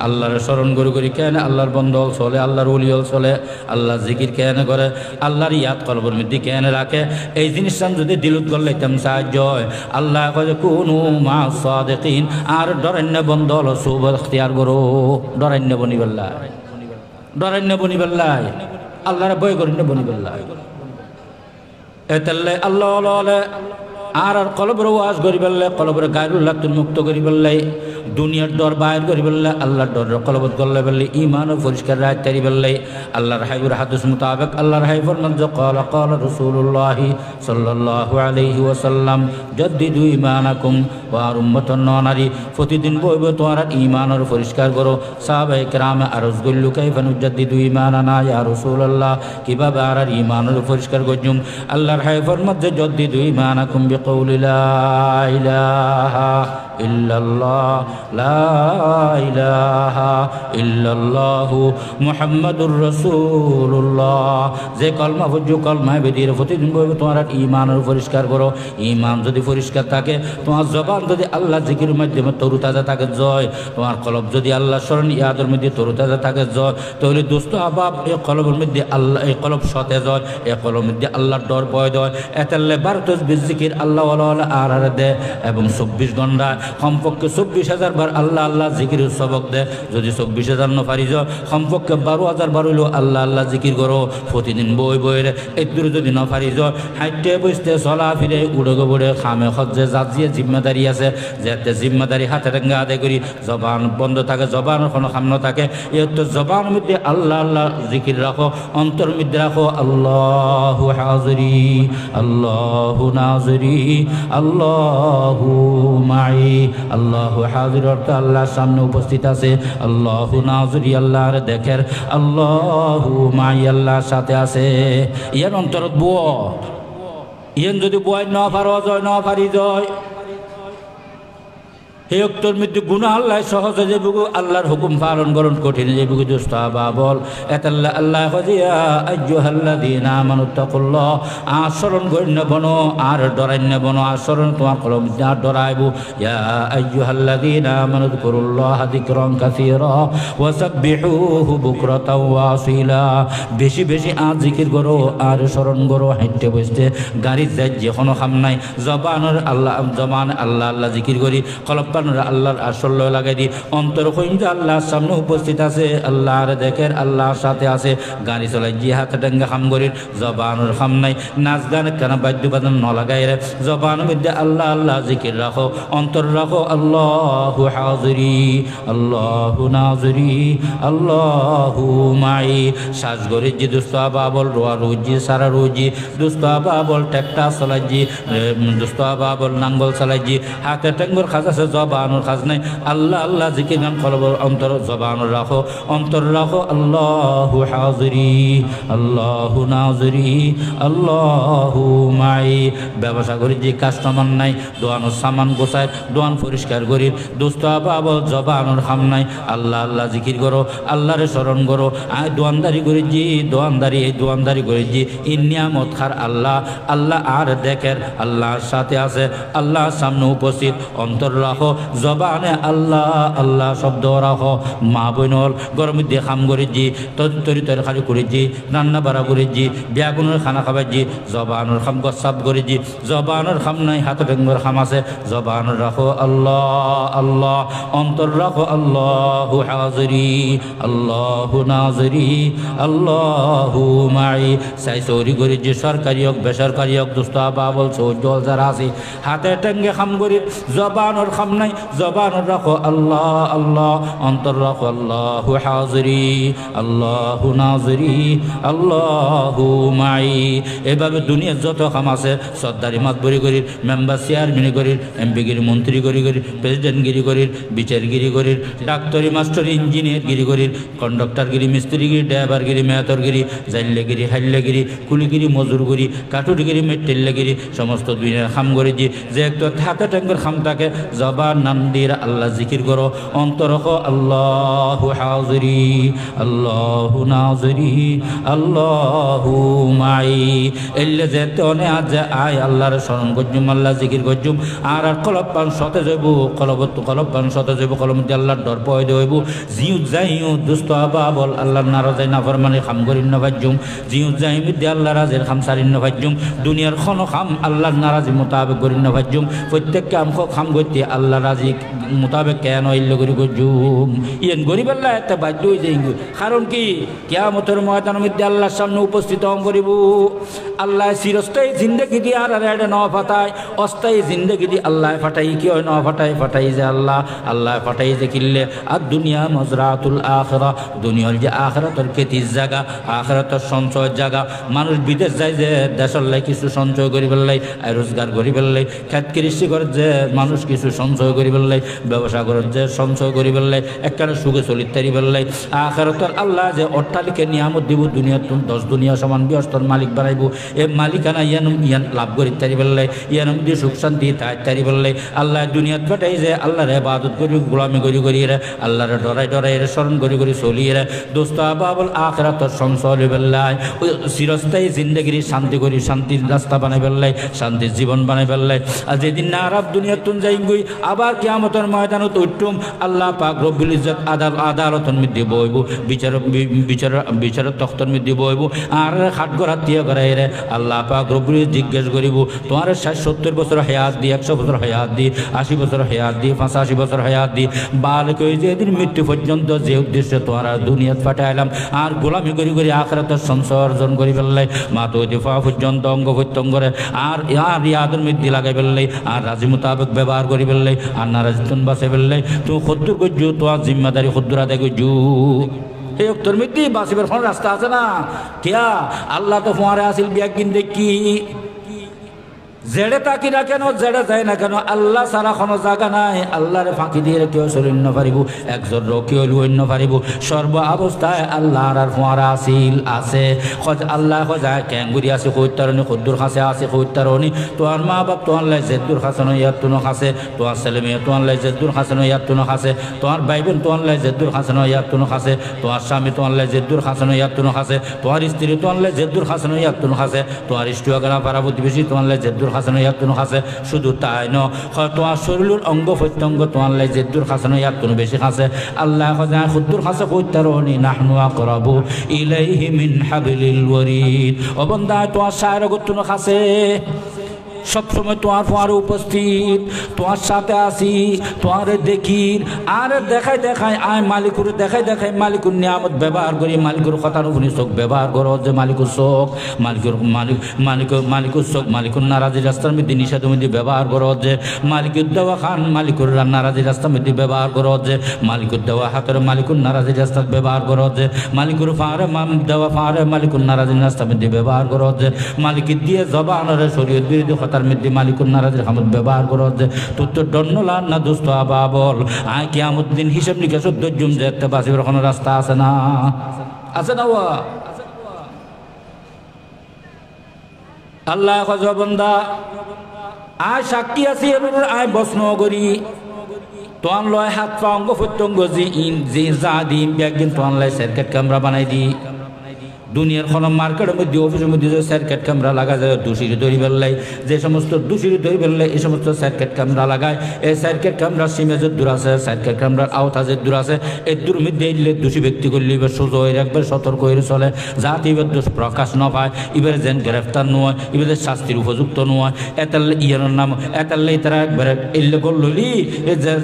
আল্লাহর স্মরণ করে করি কেন আল্লাহর বন্ধল চলে আল্লাহর ওলিয়ল চলে আল্লাহ জিকির কেন করে আল্লাহর ইয়াদ কলবর মধ্যে কেন রাখে এই জিনিসটা যদি দিলত করলে তেমন সাহায্য হয় আল্লাহ কয়ে কুনু মা সাদিকিন আর ডরান্য বন্ধল সুব ইখতিয়ার করো ডরান্য বনিবেল্লাহ আল্লাহর ভয় করিন্য বনিবেল্লাহ এতাল্লে আল্লাহ আর কলবর ওয়াজ করি বললে কলবর গায়রুল্লাহ তুল মুক্ত করি বললে দুনিয়ার ডর বাইর করি বললে আল্লাহর ডর কলবত করলে বললে ইমান ও পরিষ্কার রায় তারি বললে আল্লাহর হাইবুর হাদিস মোতাবেক আল্লাহর হাইবুর মঞ্জ ক্বালা ক্বালা রাসূলুল্লাহ সাল্লাল্লাহু আলাইহি ওয়াসাল্লাম জাদ্দিদু ঈমানাকুম ওয়া উম্মাতুন নারী প্রতিদিন বইব তোমার ঈমানের পরিষ্কার করো সাহাবায়ে কেরাম আরজ করল কাইফা নুজাদ্দিদু ঈমানানা ইয়া রাসূলুল্লাহ কিভাবে আর ঈমানের পরিষ্কার করজুম আল্লাহর হাইবুর মঞ্জ জাদ্দিদু ঈমানাকুম বিকৌলি লা ইলাহা ইল্লাল্লাহ লা ইলাহা ইল্লাল্লাহু মুহাম্মাদুর রাসূলুল্লাহ। যে কলমা পড়ছো কলমায় বেদিয়ে প্রতিদিন বলবে তোমার ঈমানের পরিষ্কার করো। ঈমান যদি পরিষ্কার থাকে, তোমার জবান যদি আল্লাহ জিকিরের মাধ্যমে তরুতাজা থাকে জয়, তোমার কলব যদি আল্লাহ স্মরণ ইয়াদের মধ্যে তরুতাজা থাকে জয়, তাহলে দোস্ত আবাব এই কলবের মধ্যে আল্লাহ, এই কলব সতেজ হয়, এই কলবের মধ্যে আল্লাহর ডর ভয় দেয়। এতাল্লে 12 তসবিহ জিকির আল্লাহ আর দেয় এবং 24 ঘন্টায় কমপক্ষে 24,000 বার আল্লাহ আল্লাহ জিকিরের সবক দেয়। যদি 24,000 ন পারি যাও, কমপক্ষে 12,000 বার হইলেও আল্লাহ আল্লাহ জিকির করো প্রতিদিন বই বইয়ের। এদূর যদি ন পারি যাও, হাইটে বসতে চলা ফিরে উড়ে গোবড়ে খামে খজ্জে যাজিয়ে জিম্মাদারি আছে, যাতে জিম্মাদারি হাতে রেঙ্গা আদায় করি। জবান বন্ধ থাকে, জবানের কোনো খাম ন থাকে, এর তো জবানের মধ্যে আল্লাহ আল্লাহ জিকির রাখো, অন্তর মধ্যে রাখো আল্লাহু হাজিরি আল্লাহু নাজিরি আল্লাহু মাই। আল্লাহু হাজির অর্থ আল্লাহর সামনে উপস্থিত আছে, আল্লাহু নাজিরি আল্লাহর দেখের, আল্লাহু মাই আল্লাহর সাথে আছে। ইয়ার অন্তরত বুয়, ইয়ান যদি বয় ন পারো জয় ন পারি জয়, হে অক্তর মধ্যে গুনাহ আল্লাহ সহজে যে বুগু আল্লাহর হুকুম পালন করুন কঠিন যে বুগু দুস্তাবা বল এতাল্লাহ আল্লাহ হজিয়া আইয়ুহাল্লাযীনা আমানুত্তাকুল্লাহ। আচরণ গণ্য বনো আর ডরাইন্য বনো, আচরণ তোমার কলম আর ডরাইবো। ইয়া আইয়ুহাল্লাযীনা আমানুযকুরুল্লাহা যিকরান কাসীরা ওয়া সাব্বিহুহু বুকরাতাও ওয়া আসীলা। বেশি বেশি আর জিকির করো আর স্মরণ করো, হাঁটতে বসতে গাড়ি যাই যে কোনো খাম নাই, জবানের আল্লাহ জবান আল্লাহ আল্লাহ জিকির করি, কলব আল্লাহর আসল লাগাই দি, অন্তর কইন্দা আল্লাহর সামনে উপস্থিত আছে, আল্লাহর দেখের আল্লাহর সাথে আছে। গাড়ি চলাই জি হাতে ডাঙ্গা খাম করির, জবানের খাম নাই, নাচ গান কেন বাদ্য বাদন ন লাগাই রে, জবানের মধ্যে আল্লাহ আল্লাহ জিকির রাখো, অন্তর রাখো আল্লাহু হাজিরি আল্লাহু নাজিরি আল্লাহু মাই। শ্বাস গরির জি দুস্ত বাবল রোয়া রুজি সারা রুজি, দুস্ত বাবল টেকটা চলাই জি, দুস্ত বাবল নাঙ্গল চালাই জি, হাতে টেঙ্গর খাজ আছে, জবানুর কাজ নাই, আল্লাহ আল্লাহ জিকির গান কলবর অন্তর জবানুর রাখো, অন্তর রাখো আল্লাহু হাজিরি আল্লাহু নাজিরি আল্লাহু মাই। ব্যবসা করি যে কাস্টমার নাই, দোয়ানোর সামান গোছায়, দোয়ান পরিষ্কার করি, দোস্ত বাবল জবানুর খাম নাই, আল্লাহ আল্লাহ জিকির করো, আল্লাহরে স্মরণ করো। আয় দোয়ানদারি করি জি, দোয়ানদারি এই দোয়ানদারি করি জি, ইনিয়ামত খার আল্লাহ আল্লাহ আর দেখের আল্লাহর সাথে আছে, আল্লাহর সামনে উপস্থিত, অন্তর রাখো, জবানে আল্লাহ আল্লাহ শব্দ রাখো। মা বইনল গরম দিয়ে খাম করে জি, তরি তরকারি করে জি, রান্না বাড়া করে জি, বিয়াগুনের খানা খাবার জি, জবানের খাম গসাব করে জি, জবানের খাম নাই হাত ডেঙ্গর খাম আছে, জবানের রাখো আল্লাহ আল্লাহ, অন্তর রাখো আল্লাহু হাজিরি আল্লাহু নাজিরি আল্লাহু মাই। চাই চৌরি করে জি, সরকারি হোক বেসরকারি হোক, দুস্ত বাবল চৌজল যারা আছে, হাতে টেঙ্গে খাম করি, জবানের খাম নাই, জবানের রাখো আল্লাহ আল্লাহ, অন্তর রাখো আল্লাহু হাজিরি আল্লাহু নাজিরি আল্লাহু মাই। এভাবে দুনিয়ার যত কাম আছে সর্দারি মাতবরি করির, মেম্বার চেয়ারম্যান করির, এমপিগিরি মন্ত্রী করি প্রেসিডেন্টগিরি করির, বিচারগিরি করির, ডাক্তারি মাস্টারি ইঞ্জিনিয়ারগিরি করির, কন্ডাক্টরগিরি মিস্ত্রিগিরি, ড্রাইভারগিরি মেয়াতরগিরি, জাইল্লাগিরি হাইল্লাগিরি, কুলিগিরি মজুরগিরি, কাঠুরিগিরি মেটেল্লাগিরি, সমস্ত দুনিয়ার খাম করে যে একটু হাতে ট্যাঙ্গের খাম থাকে, জবান নাম দিয়ে আল্লাহ জিকির করো, অন্তর রাখো আল্লাহু হাজিরি আল্লাহু নাজিরি আল্লাহু মাই। এলে যেতে অনে আজ আয় আল্লাহর স্মরণ করজুম, আল্লাহ জিকির করজুম, আর কলব পান সতে যাইব, কলব পান সতে যাইব, কলম দিয়ে আল্লাহর ডর পয় দেব, জিউ যাইও দুস্ত বাবল আল্লাহর নারাজাই নাফরমানি খাম করিন নভাজুম, জিউ যাই মিদ্যে আল্লাহ রাজের খাম সারিন নভাজুম, দুনিয়ার খন খাম আল্লাহর নারাজি মোতাবেক করিন নভাজুম, প্রত্যেক কাম খাম করতে আল্লাহ রাজি মোতাবেক কেন ইল্ল করি গজুম। ইয়েন গরিব আল্লাহ একটা বাধ্য হয়ে যাই, কারণ কি কিয়ামতের ময়দানের মধ্যে আল্লাহর সামনে উপস্থিত হম করিব। আল্লাহ চিরস্থায়ী জিন্দগি দিয়ে আর এটা ন ফাটায়, অস্থায়ী জিন্দগি দিয়ে আল্লাহ ফাটাই, কি হয় ন ফাটাই যে আল্লাহ আল্লাহ ফাটাই যে কিনলে। আর দুনিয়া মজরাতুল আখিরা, দুনিয়ার যে আখিরাতের খেতির জায়গা, আখিরাতের সঞ্চয়ের জায়গা। মানুষ বিদেশ যায় যে দেশের লাই কিছু সঞ্চয় করি ফেললাই, রোজগার করি ফেললাই, খেত কৃষি করে যে মানুষ কিছু সঞ্চয় করি ফেললাই ব্যবসা করার যে সঞ্চয় করি ফেললাই একখানে সুখে চলিত তারি ফেললাই আখিরাতের আল্লাহ যে অট্টালিকা নিয়ামত দিব দুনিয়ার 10 দুনিয়া সমান ব্যস্তর মালিক বানাইব এ মালিকানা ইয়ান লাভ করি তারি ফেললাই ইয়ান মধ্যে সুখ শান্তি তারি ফেললাই আল্লাহ দুনিয়াত পাঠাই যে আল্লাহর ইবাদত করি গোলামি করি রে আল্লাহর ডরাই রে স্মরণ করি চলি রে দোস্ত আবাবল আখিরাতের সঞ্চয় ফেললাই ওই চিরস্থায়ী জিন্দগির শান্তি করি শান্তির রাস্তা বানাই ফেললাই শান্তির জীবন বানাই ফেললাই আর যেদিন না আরব দুনিয়ার তুন যাইগুই আবার কিয়ামতের ময়দানত উঠতুম আল্লাহ পাক রব্বুল ইজ্জত আদালতর মধ্যে বইব বিচার তখতর মধ্যে বইব আর হাট গড়া তিয়া করাই রে আল্লাহ পাক রব্বুল জিজ্ঞেস করিব তোমার 60-70 বছর হায়াত দি 100 বছর হায়াত দি 80 বছর হায়াত দি 85 বছর হায়াত দি বালক হয়ে যেদিন মৃত্যু পর্যন্ত যে উদ্দেশ্যে তোমার দুনিয়াত পাঠাইলাম আর গোলামি করি আখিরাতের সঞ্চয় অর্জন করি ফেললাই মাতো দিফা পর্যন্ত অঙ্গ প্রত্যঙ্গরে আর ইয়াদের মধ্যে লাগাই ফেললাই আর রাজি মোতাবেক ব্যবহার করি ফেললাই আর নারাজিতন বাঁচে ফেললাই তুমি খদ্দুর করছু তোমার জিম্মাদারি খদ্দুর আদায় করছু এই তোর মধ্যে বাঁচিবার কোনো রাস্তা আছে না কিয়া আল্লাহ তো ফোয়ারে আসিল বিয়া কিন দেখি জেড়ে তাকি না কেন জেড়ে যায় না কেন আল্লাহ সারা কোনো জায়গা নাই আল্লাহরে ফাঁকি দিয়ে কেউ চলিন্য পারিব একজন কেউ লইন্য পারিব সর্ব অবস্থায় আল্লাহর আর ফোয়ারা আসিল আছে আল্লাহ খোঁজায় ক্যাঙ্গুরি আছে কৈতারণী খদ্দুর খাসে আছে কৈতারণী তোমার মা বাপ তোমার লাই জেদ্দুর খাসানো ইয়াতুনো খাসে তোমার ছেলে মেয়ে তোমার লাই জেদ্দুর খাসানো ইয়াতুনো খাসে তোমার ভাই বোন তোমার লাই জেদ্দুর খাসানো ইয়াতুনো খাসে তোমার স্বামী তোমার লাই জেদ্দুর খাসানো ইয়াতুনো খাসে তোমার স্ত্রী তোমার লাই জেদ্দুর খাসানো ইয়াতুনো খাসে তোমার ইষ্টুয়াগানা পাড়া প্রতিবেশী তোমার লাই জেদ্দুর খাসানো ইয়াতুনো খাসে শুধু তাই ন তোমার শরীরের অঙ্গ প্রত্যঙ্গ তোমার লাই জেদ্দুর খাসানো ইয়াতুনো বেশি খাসে আল্লাহ খোঁজায় খুদ্দুর খাসে কৈতারণী নাহনু আকরাবু ইলাইহি মিন হাবলিল ওয়ারিদ ও বান্দা তোমার সায়রা গুতুনো খাসে সবসময় তোমার ফোয়ারে উপস্থিত তোমার সাথে আসি তোমার দেখি আর দেখাই আয় মালিকুর দেখাই মালিকুর নিয়ামত ব্যবহার করি মালিকুর কথার উপরে চোখ ব্যবহার করো যে মালিকুর চোখ মালিকুর চোখ মালিকুর নারাজি রাস্তার মধ্যে নিষেধের মধ্যে ব্যবহার করো যে মালিকুর দেওয়া খান মালিকুর নারাজি রাস্তার মধ্যে ব্যবহার করো যে মালিকুর দেওয়া হাতের মালিকুর নারাজি রাস্তার ব্যবহার করো যে মালিকুর ফাঁড়ে দেওয়া ফাঁড়ে মালিকুর নারাজি রাস্তার মধ্যে ব্যবহার করো যে মালিকের দিয়ে জবানের শরীয়ত বিরোধী তার মধ্যে মালিকুন নারাজের হামদ ব্যবহার করো যে তোর তো ডন্নলান না দোস্ত আবা বল আয় কিয়ামত দিন হিসাব নিকাশ দর্জুম যে একটা বাঁচিবার কোনো রাস্তা আছে না আল্লাহ বন্দা আয় সাক্ষী আছি আয় বসন করি তোয়ান লয় হাত পা অঙ্গ প্রত্যঙ্গ যে যা দিন একদিন তোয়ান লয় সার্কিট ক্যামেরা বানাই দি দুনিয়ার কোনো মার্কেটের মধ্যে অফিসের মধ্যে যে সার্কিট ক্যামেরা লাগা যায় দোষীরে ধরি ফেললাই যে সমস্ত দোষীরে ধরি ফেললে এই সমস্ত সার্কিট ক্যামেরা লাগায় এই সার্কিট ক্যামেরার সীমা যে দূর আছে সার্কিট ক্যামেরার আওতা যে দূর আছে এই দূর মধ্যে এলে দোষী ব্যক্তি করলে এবার সোজা হয়ে একবার সতর্ক হয়ে চলে যাতে এবার দোষ প্রকাশ না পায় এবার যেন গ্রেফতার নয় এবার শাস্তির উপযুক্ত নয় এতাল্লে ইয়ানোর নাম এতাল্লে তারা একবার এলে করলি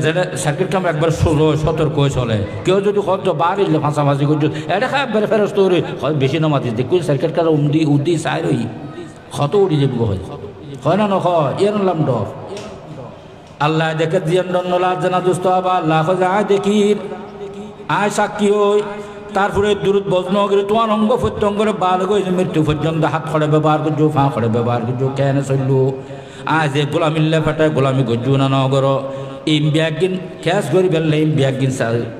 যেটা সার্কিট ক্যামেরা একবার সোজা সতর্ক হয়ে চলে কেউ যদি হয়তো বার এলে ফাঁসাফাঁসি করছো এটা খায় একবার ফেরস্ত হয় বেশি নামাতি দেখুন সার্কিট কার উদ্দি চাই রই কত উড়ি যাব হয় না নয় এর নাম ডর আল্লাহ দেখে দিয়ে দন্নলা জানা দুস্থ আবার আল্লাহ আয় দেখি আয় সাক্ষী হই তারপরে দূরত বজন করে তোমার অঙ্গ প্রত্যঙ্গরে বাল গেছে মৃত্যু পর্যন্ত হাত খড়ে ব্যবহার করছো ফা খড়ে ব্যবহার করছো কেন চললো আয় যে গোলামিল্লে ফাটায় গোলামি করছো না নগর এই ব্যাগিন ক্যাশ করি ফেললে এই ব্যাগিন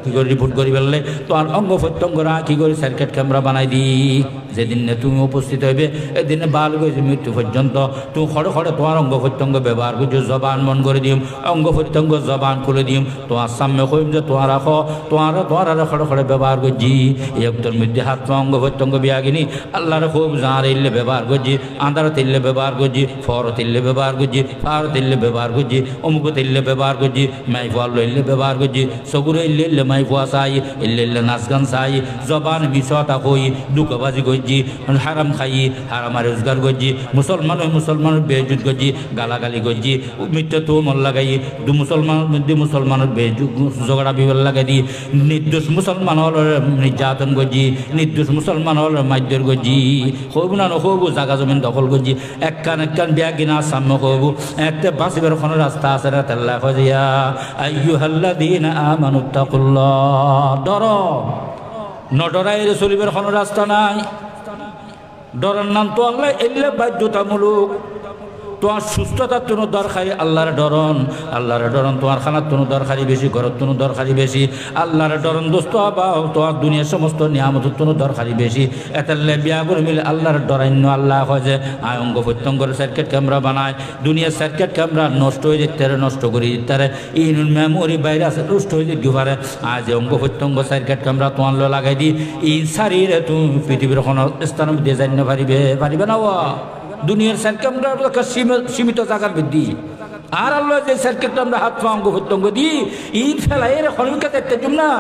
কী করে রিপোর্ট করি ফেললে তোমার অঙ্গ প্রত্যঙ্গরা কী করে সার্কিট ক্যামেরা বানাই দিই যেদিন তুমি উপস্থিত হইবে এদিনে বাল গেছে মৃত্যু পর্যন্ত তুমি খড়ে খড়ে তোমার অঙ্গ প্রত্যঙ্গ ব্যবহার করছো জবান মন করে দিম অঙ্গ প্রত্যঙ্গ জবান খুলে দিম তোমার সামনে কইম যে তোমার রাখো তোমার খড়ে খড়ে ব্যবহার করছি এই একটার মধ্যে হাত পা অঙ্গ প্রত্যঙ্গ বিয়াগিনি আল্লাহর খুব জাঁড় এলে ব্যবহার করছি আন্ধার তেললে ব্যবহার করছি ফর তেললে ব্যবহার করছি ফার তেললে ব্যবহার করছি অমুক তেললে ব্যবহার করছি মাই ফল লইলে ব্যবহার করছি সগুরে এলে মাই ফুয়া চাই এলে নাচ গান চাই জবান মিশতা কই দুঃখবাজি করছি হারাম খাই হারাম রোজগার করছি মুসলমানের বেজুত করছি গালাগালি করছি মিথ্যে তো মন লাগাই দু মুসলমানের মধ্যে মুসলমানের ঝগড়া বিবাদ লাগাই দি নির্দোষ মুসলমান হল নির্যাতন করছি নির্দোষ মুসলমান হল মাধ্যর করছি হবু না নহবু জাগা জমিন দখল করছি একখান বিয়া কিনা সাম্য হবু একটা বাঁচিবার কোনো রাস্তা আছে না তেল্লা খজিয়া আইয়ুহাল্লাযীনা আমানুত্তাকুল্লাহ ডর নডরাইরে চলিবার কোনো রাস্তা নাই ডরার নাম তো আল্লাহ এলে বাধ্যতামূলক তোমার সুস্থতার জন্য দরকারি আল্লাহর ডরন তোমার খানার জন্য দরকারি বেশি, ঘরের জন্য দরকারি বেশি, আল্লাহর ডরন দোস্ত আবাও তোমার দুনিয়ার সমস্ত নিয়ামতের জন্য দরকারি বেশি। এতাল্লে বিয়া করে মিলে আল্লাহর ডরান্য আল্লাহ হয় যে আয় অঙ্গ প্রত্যঙ্গের সার্কিট ক্যামেরা বানায়, দুনিয়ার সার্কিট ক্যামেরা নষ্ট হয়ে যেতে পারে, নষ্ট করে দিতে পারে, ইন মেমোরি ভাইরাস নষ্ট হয়ে যেতে পারে। আজ অঙ্গ প্রত্যঙ্গ সার্কিট ক্যামেরা তোমার লাগাই দি ইন সারিরে তুমি পৃথিবীর কোনো স্থানের মধ্যে জানি না পারিবে না। দুনিয়ার সার্কিট ক্যামেরা সীমিত জায়গার বৃদ্ধি, আর আল্লাহ যে সার্কিট আমরা হাত পা অঙ্গ প্রত্যঙ্গ দিই ইন ফেলাই এর হলমিকা দেখতে জুম না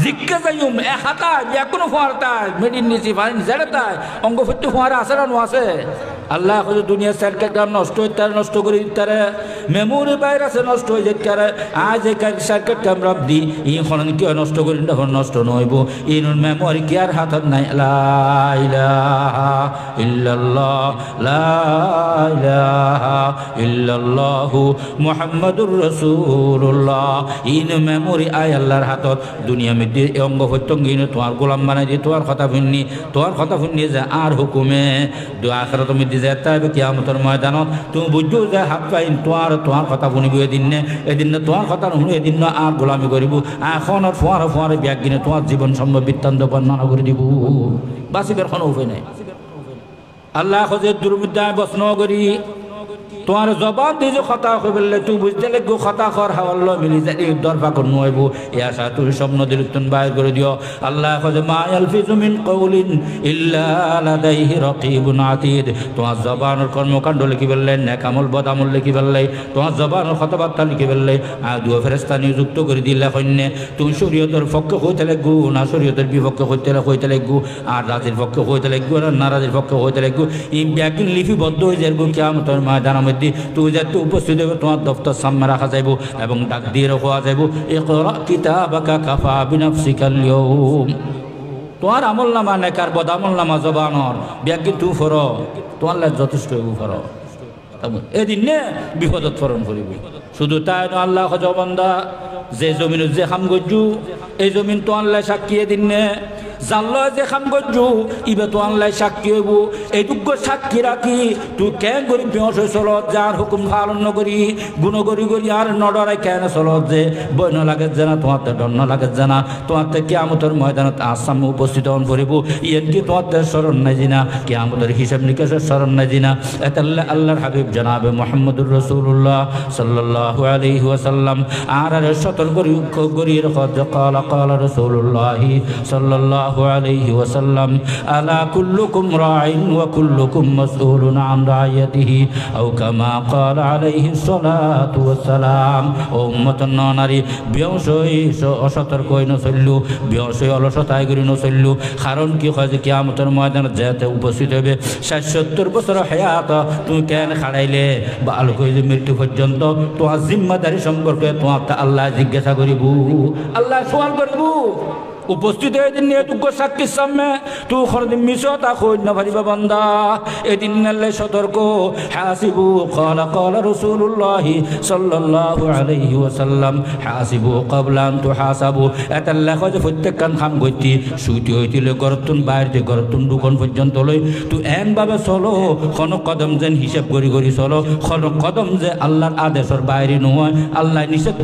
জিজ্ঞা যাইম এক হাতায় কোনো ফোয়ারতায় মেডিন নিচি ফাইন জেড়েতায় অঙ্গ প্রত্যঙ্গ ফোয়ারা আছে না আছে। আল্লাহ দুনিয়ার সার্কিট নষ্ট হইতে নষ্ট করে দিতে মেমোরি ভাইরাসে নষ্ট হয়ে যেতে পারে। আজ এই সার্কিট ক্যামেরা দি ইখন কি নষ্ট করি তখন নষ্ট নইব, ইন মেমোরি কি আর হাতত নাই। লা ইলাহা ইল্লাল্লাহ লা ইলাহা ইল্লাল্লাহু মুহাম্মাদুর রাসূলুল্লাহ। ইন মেমোরি আয় আল্লাহর হাতত দুনিয়া মধ্যে অঙ্গ প্রত্যঙ্গ তোমার গোলাম বানাই দিয়ে তোমার কথা শুনি যে আর হুকুমে আখিরাত মধ্যে যেতে হবে কিয়ামতের ময়দানত। তুমি বুঝছো যে হাত পাইন তোমার কথা শুনিব, এদিন তোমার কথা নুশুনি, এদিন আর গোলামি করিব। এখন আর ফোয়ারে ব্যাগ কিনে তোমার জীবন সম্ভব বৃত্তান্ত বর্ণনা করে দিব, বাঁচিবার কোনো উপায় নাই। আল্লাহ খোঁজে দুর্বিদ্যায় বসন করি তোমার জবান দিয়ে যে কথা বললে তুই বুঝতে লাগবো কথা কর হাওয়াল্লো মিলি যাই দরবা কর নইব এ আশা তুই স্বপ্ন দিল তুমি বাইর করে দিও। আল্লাহ খোঁজে মা ইয়ালফিজু মিন কাউলিন ইল্লা লাদাইহি রাকিবুন আতীদ। তোমার জবানের কর্মকাণ্ড লিখি বললেন, নেক আমল বদ আমল লিখি বললে, তোমার জবানের কথাবার্তা লিখি বললে আর দুই ফেরেশতা নিযুক্ত করে দিলে কন্যা তুমি শরীয়তের পক্ষে হইতে লাগবো না শরীয়তের বিপক্ষে হইতে লাগবো, আর রাজির পক্ষে হইতে লাগবো না নারাজির পক্ষে হইতে লাগবো। এই ব্যাগিন লিপিবদ্ধ হয়ে যাবো কিয়ামতের ময়দানের মধ্যে তুই যাতে উপস্থিত হবে তোমার দফতর সামনে রাখা যাইব এবং ডাক দিয়ে রাখা যাইব ইকরা কিতাবাকা কাফা বিনাফসিকাল ইয়াউম। তোমার আমল নামা নেকার বদ আমল নামা জবানর ব্যাগিন তুই ফর তোমার লাগে যথেষ্ট ফর, এদিন নে বিপদত ফরণ করিব। শুধু তাই না আল্লাহ বান্দা যে জমিন যে খাম গজ্জু এই জমিন তো আল্লাহ সাক্ষী এদিন নে জানলো যে খাম গজ্জু ইবে তো আল্লাহ সাক্ষী হইব। এইটুকু সাক্ষী রাখি তুই কেন করি বেহস চলত যার হুকুম পালন নকরি গুণ করি আর নডরাই কেন চলত যে বইন লাগে জানা তোমার ডন্ন লাগে জানা তোমার কিয়ামতের ময়দানত আসাম উপস্থিত হন করিব ইয়েন কি তোমার স্মরণ নাই জিনা কিয়ামতের হিসাব নিকাশের স্মরণ নাই জিনা। এতাল্লাহ আল্লাহর হাবিব জনাবে মুহাম্মদুর রাসূলুল্লাহ সাল্লাল্লাহু আলাইহি ওয়াসাল্লাম আর সতর্ক করিয়ে ক্বালা রাসূলুল্লাহ সাল্লাল্লাহু আলাইহি ওয়াসাল্লাম আলা কুল্লুকুম রাইন ওয়া কুল্লুকুম মাসউলুন আন রাইয়াতিহি আও কামা ক্বালা আলাইহি সালাতু ওয়াসসালাম। ও উম্মতন নারী বেয়সই অসতর্ক হই নচললু, বেয়সই অলসতায় করি নচললু। কারণ কি হয় যে কিয়ামতের ময়দানে যেতে উপস্থিত হবে ৬০-৭০ বছর হায়াত তুমি কেন খাড়াইলে বা আলোক হয়ে মৃত্যু পর্যন্ত তোমার জিম্মাদারি সম্পর্কে তোমার আল্লাহ জিজ্ঞাসা করিব, আল্লাহ সওয়াল করিব। উপস্থিত এদিন এটুক সাক্ষীর সামনে তুই খরদিন মিশতা খোঁজ না পারিবা বান্দা এদিন নালে সতর্ক। হাসিবু ক্বালা রাসূলুল্লাহ সাল্লাল্লাহু আলাইহি ওয়াসাল্লাম হাসিবু ক্বাবলা আন তুহাসাবু। এতাল্লাহ কয় প্রত্যেকখান খাম গতি সুইটি হইতিলে গরতুন বাইরে গরতুন দুখন পর্যন্ত লই তুই এনভাবে চলো কোন কদম যেন হিসাব করি চলো, কোন কদম যে আল্লাহর আদেশের বাইরে নয়, আল্লাহ নিষেধ